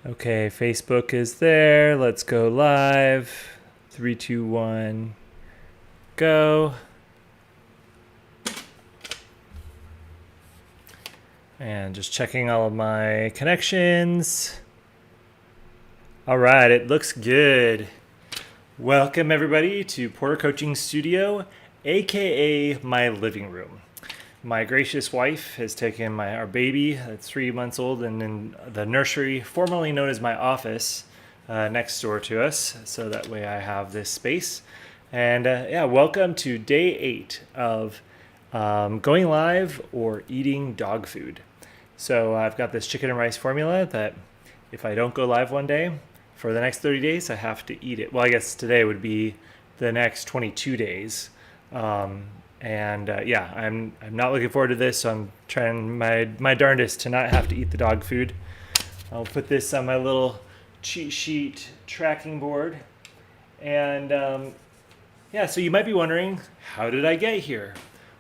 Okay, Facebook is there. Let's go live. 3, 2, 1, go. And just checking all of my connections. All right, it looks good. Welcome everybody to Porter Coaching Studio, aka my living room. My gracious wife has taken our baby that's 3 months old and in the nursery, formerly known as my office, next door to us. So that way I have this space. And welcome to day 8 of going live or eating dog food. So I've got this chicken and rice formula that if I don't go live one day, for the next 30 days, I have to eat it. Well, I guess today would be the next 22 days. I'm not looking forward to this, so I'm trying my darndest to not have to eat the dog food. I'll put this on my little cheat sheet tracking board. And so you might be wondering, how did I get here?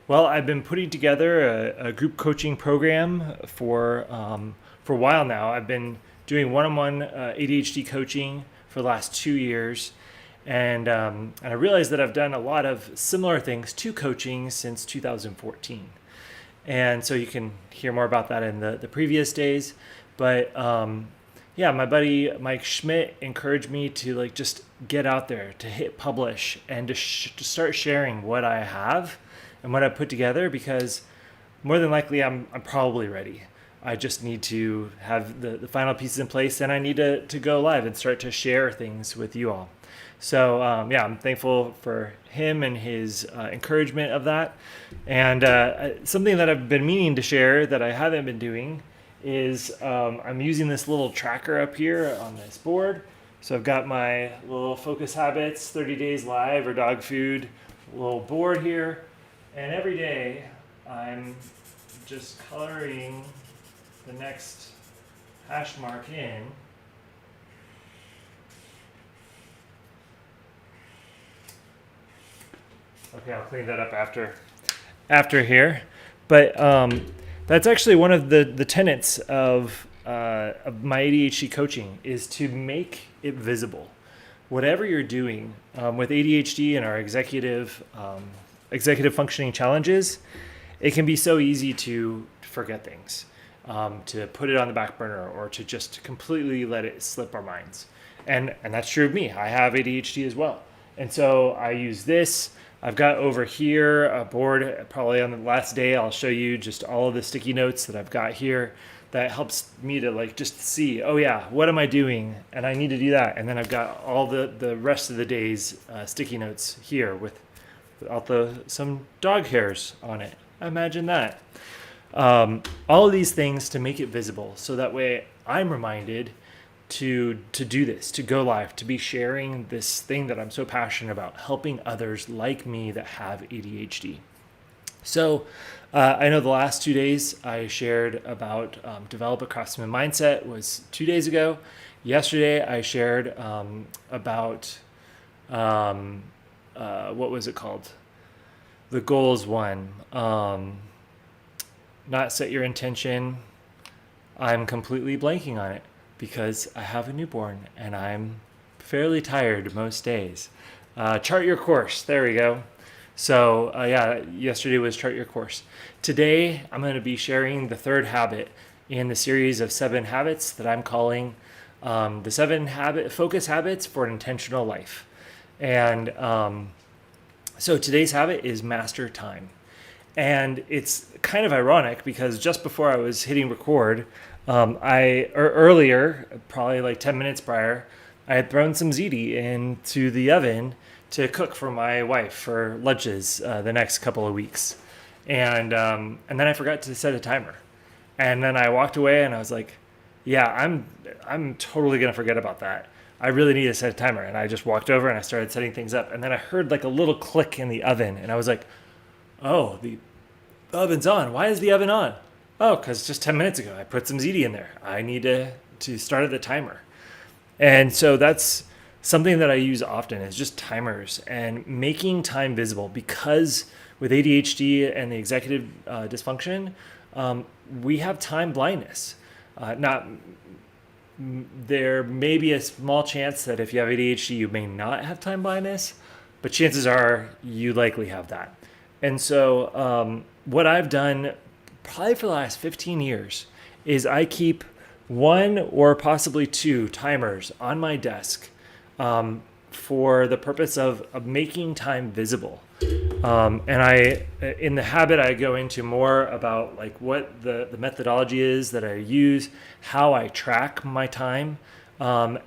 Well, I've been putting together a group coaching program for a while now. I've been doing one-on-one ADHD coaching for the last 2 years. And I realized that I've done a lot of similar things to coaching since 2014. And so you can hear more about that in the previous days. But my buddy Mike Schmidt encouraged me to just get out there, to hit publish, and to start sharing what I have and what I put together, because more than likely I'm probably ready. I just need to have the final pieces in place, and I need to go live and start to share things with you all. So I'm thankful for him and his encouragement of that. And something that I've been meaning to share that I haven't been doing is I'm using this little tracker up here on this board. So I've got my little focus habits, 30 days live or dog food little board here. And every day I'm just coloring the next hash mark in. Okay, I'll clean that up after here. But that's actually one of the tenets of my ADHD coaching, is to make it visible. Whatever you're doing with ADHD and our executive functioning challenges, it can be so easy to forget things, to put it on the back burner, or to just completely let it slip our minds. And that's true of me. I have ADHD as well. And so I use this. I've got over here a board, probably on the last day, I'll show you just all of the sticky notes that I've got here that helps me to just see, oh yeah, what am I doing? And I need to do that. And then I've got all the rest of the day's sticky notes here with some dog hairs on it. Imagine that. All of these things to make it visible, so that way I'm reminded to do this, to go live, to be sharing this thing that I'm so passionate about, helping others like me that have ADHD. So I know the last 2 days I shared about develop a craftsman mindset was 2 days ago. Yesterday I shared about what was it called? The goals one. Not set your intention. I'm completely blanking on it, because I have a newborn and I'm fairly tired most days. Chart your course. There we go. So yesterday was chart your course. Today I'm going to be sharing the third habit in the series of 7 habits that I'm calling the 7 focus habits for an intentional life. And so today's habit is master time. And it's kind of ironic, because just before I was hitting record, earlier, probably 10 minutes prior, I had thrown some ziti into the oven to cook for my wife for lunches the next couple of weeks. And then I forgot to set a timer. And then I walked away and I was like, yeah, I'm totally going to forget about that. I really need to set a timer. And I just walked over and I started setting things up. And then I heard a little click in the oven. And I was like, oh, the oven's on. Why is the oven on? Oh, because just 10 minutes ago I put some ziti in there. I need to start the timer. And so that's something that I use often, is just timers and making time visible, because with ADHD and the executive dysfunction, we have time blindness. Not there may be a small chance that if you have ADHD, you may not have time blindness, but chances are you likely have that. And so what I've done probably for the last 15 years is I keep one or possibly two timers on my desk for the purpose of making time visible. And in the habit, I go into more about like what the methodology is that I use, how I track my time. And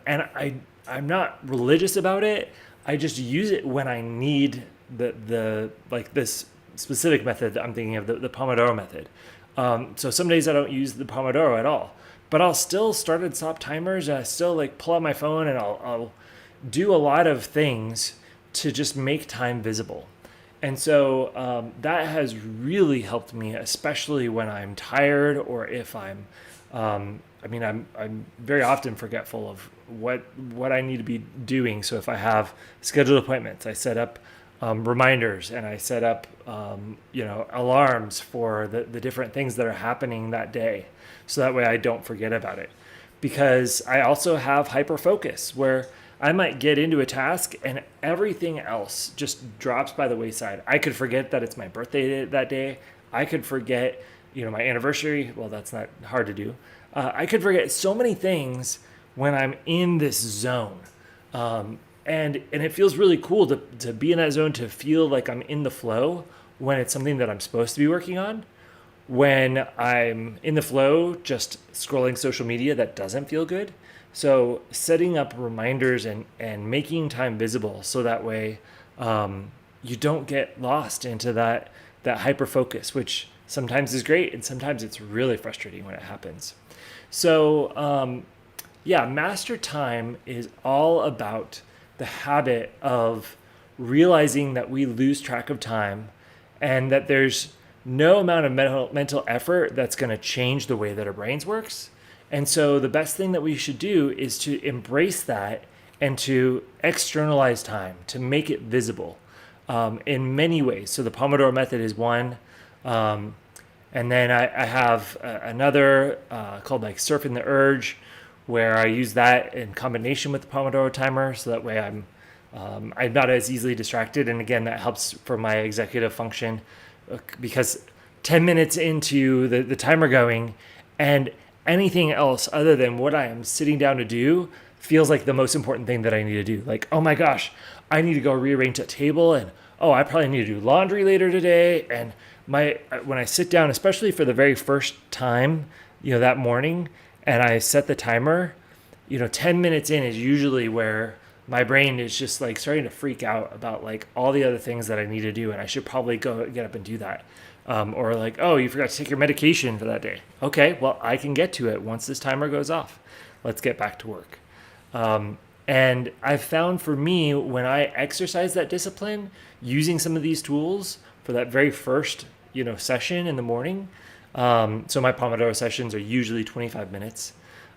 I'm not religious about it. I just use it when I need the like this specific method that I'm thinking of, the Pomodoro method. So some days I don't use the Pomodoro at all, but I'll still start and stop timers, and I still like pull out my phone, and I'll do a lot of things to just make time visible. And so that has really helped me, especially when I'm tired, or if I'm very often forgetful of what I need to be doing. So if I have scheduled appointments, I set up reminders, and I set up alarms for the different things that are happening that day, so that way I don't forget about it. Because I also have hyperfocus, where I might get into a task and everything else just drops by the wayside. I could forget that it's my birthday that day. I could forget, my anniversary. Well, that's not hard to do. I could forget so many things when I'm in this zone. And it feels really cool to be in that zone, to feel like I'm in the flow when it's something that I'm supposed to be working on. When I'm in the flow, just scrolling social media, that doesn't feel good. So setting up reminders and making time visible, so that way you don't get lost into that hyper focus, which sometimes is great and sometimes it's really frustrating when it happens. So master time is all about the habit of realizing that we lose track of time, and that there's no amount of mental effort that's going to change the way that our brains works. And so the best thing that we should do is to embrace that and to externalize time, to make it visible in many ways. So the Pomodoro method is one. And then I have another called like Surfing the Urge, where I use that in combination with the Pomodoro timer. So that way I'm not as easily distracted. And again, that helps for my executive function, because 10 minutes into the timer going, and anything else other than what I am sitting down to do feels like the most important thing that I need to do. Like, oh my gosh, I need to go rearrange a table, and I probably need to do laundry later today. And when I sit down, especially for the very first time, that morning, and I set the timer, 10 minutes in is usually where my brain is just like starting to freak out about like all the other things that I need to do, and I should probably go get up and do that. Or like, oh, you forgot to take your medication for that day. Okay, well, I can get to it once this timer goes off. Let's get back to work. And I've found for me, when I exercise that discipline, using some of these tools for that very first, session in the morning. So my Pomodoro sessions are usually 25 minutes.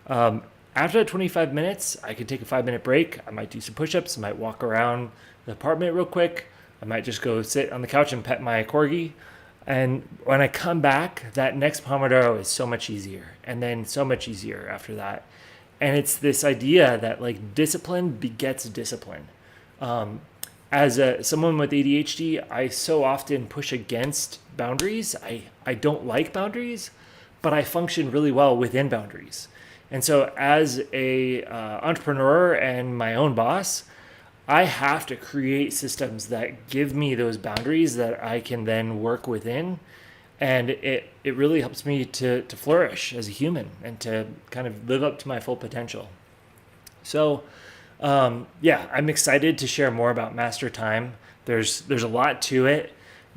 After that 25 minutes, I can take a 5-minute break. I might do some push-ups. I might walk around the apartment real quick. I might just go sit on the couch and pet my corgi. And when I come back, that next Pomodoro is so much easier, and then so much easier after that. And it's this idea that like discipline begets discipline. As someone with ADHD, I so often push against boundaries. I don't like boundaries, but I function really well within boundaries. And so as a entrepreneur and my own boss, I have to create systems that give me those boundaries that I can then work within. And it really helps me to flourish as a human and to kind of live up to my full potential. So, I'm excited to share more about Master Time. There's a lot to it,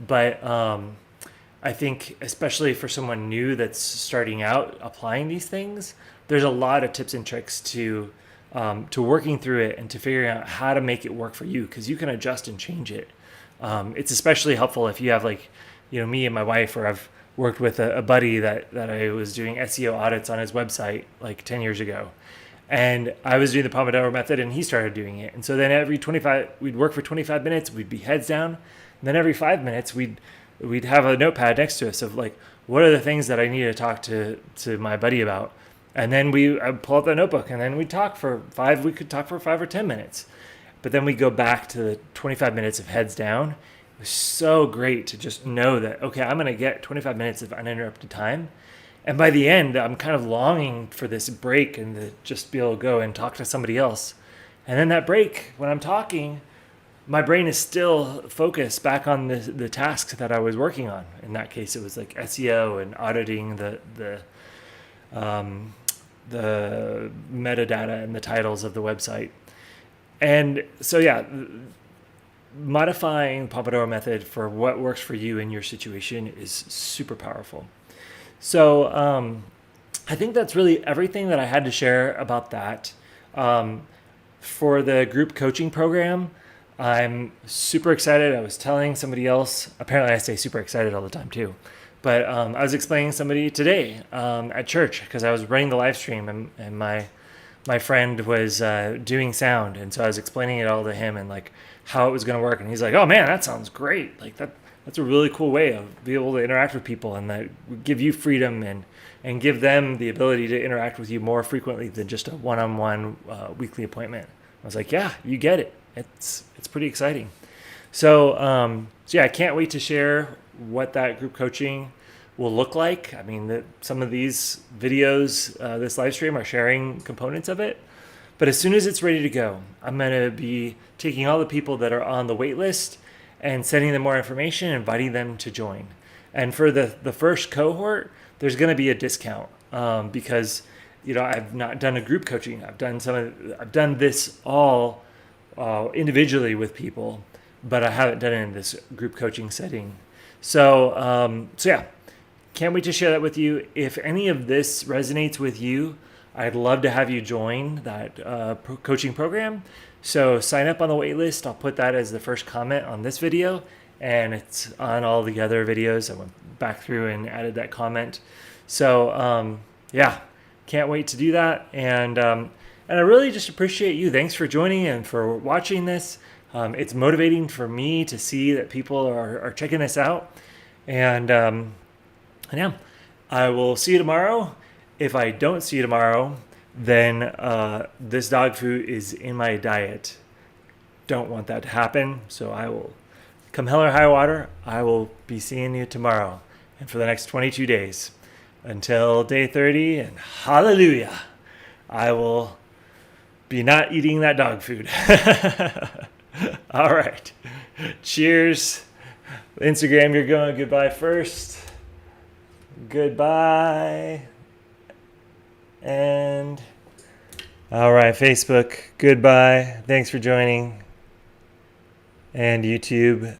but I think especially for someone new that's starting out applying these things, there's a lot of tips and tricks to working through it and to figuring out how to make it work for you, because you can adjust and change it. It's especially helpful if you have me and my wife, or I've worked with a buddy that I was doing SEO audits on his website like 10 years ago. And I was doing the Pomodoro method and he started doing it. And so then we'd work for 25 minutes, we'd be heads down. And then every 5 minutes we'd have a notepad next to us of like, what are the things that I need to talk to my buddy about? And then I'd pull out the notebook, and then we could talk for 5 or 10 minutes. But then we go back to the 25 minutes of heads down. It was so great to just know that, okay, I'm going to get 25 minutes of uninterrupted time. And by the end, I'm kind of longing for this break and to just be able to go and talk to somebody else. And then that break, when I'm talking, my brain is still focused back on the tasks that I was working on. In that case, it was like SEO and auditing the metadata and the titles of the website. And so, yeah, modifying Pomodoro method for what works for you in your situation is super powerful. So I think that's really everything that I had to share about that. For the group coaching program, I'm super excited. I was telling somebody else, apparently I say super excited all the time too, but I was explaining somebody today at church because I was running the live stream and my friend was doing sound. And so I was explaining it all to him and like how it was going to work. And he's like, oh man, that sounds great. Like that's a really cool way of being able to interact with people and that would give you freedom and give them the ability to interact with you more frequently than just a one-on-one weekly appointment. I was like, yeah, you get it. It's pretty exciting. So yeah, I can't wait to share what that group coaching will look like. I mean, some of these videos, this live stream are sharing components of it. But as soon as it's ready to go, I'm going to be taking all the people that are on the wait list and sending them more information, inviting them to join. And for the first cohort, there's going to be a discount because I've not done a group coaching. I've done this all individually with people, but I haven't done it in this group coaching setting. So yeah, can't wait to share that with you. If any of this resonates with you, I'd love to have you join that coaching program. So sign up on the wait list. I'll put that as the first comment on this video, and it's on all the other videos. I went back through and added that comment. So yeah, can't wait to do that. And I really just appreciate you. Thanks for joining and for watching this. It's motivating for me to see that people are checking this out. And yeah, I will see you tomorrow. If I don't see you tomorrow, then this dog food is in my diet. Don't want that to happen. So I will, come hell or high water, I will be seeing you tomorrow and for the next 22 days until day 30. And hallelujah, I will be not eating that dog food. All right. Cheers. Instagram, you're going goodbye first. Goodbye. And all right, Facebook, goodbye. Thanks for joining. And YouTube,